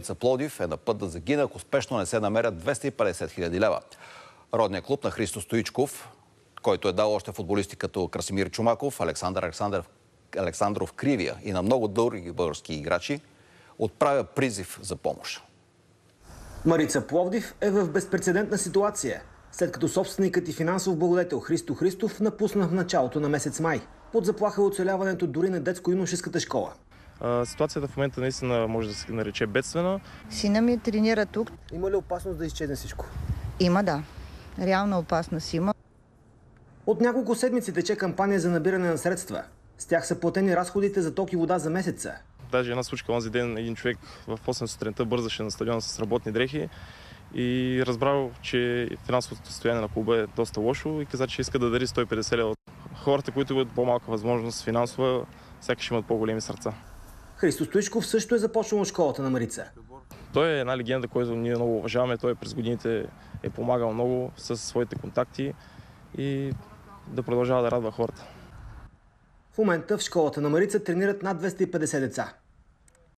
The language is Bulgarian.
Марица Пловдив е на път да загине, ако успешно не се намерят 250 хиляди лева. Родният клуб на Христо Стоичков, който е дал още футболисти като Красимир Чумаков, Александров Кривия и на много други български играчи, отправя призив за помощ. Марица Пловдив е в безпрецедентна ситуация, след като собственикът и финансов благодетел Христо Христов напусна в началото на месец май, под заплаха оцеляването дори на детско-юношеската школа. Ситуацията в момента наистина може да се нарече бедствена. Сина ми тренира тук. Има ли опасност да изчезне всичко? Има, да. Реална опасност има. От няколко седмици тече кампания за набиране на средства. С тях са платени разходите за ток и вода за месеца. Даже една случка онзи ден един човек в 8 сутринта бързаше на стадиона с работни дрехи и разбрал, че финансовото състояние на клуба е доста лошо и каза, че иска да дари 150 лева. Хората, които имат по-малка възможност финансова, сякаш имат по-големи сърца. Христо Стоичков също е започнал школата на Марица. Той е една легенда, която ние много уважаваме. Той през годините е помагал много със своите контакти и да продължава да радва хората. В момента в школата на Марица тренират над 250 деца.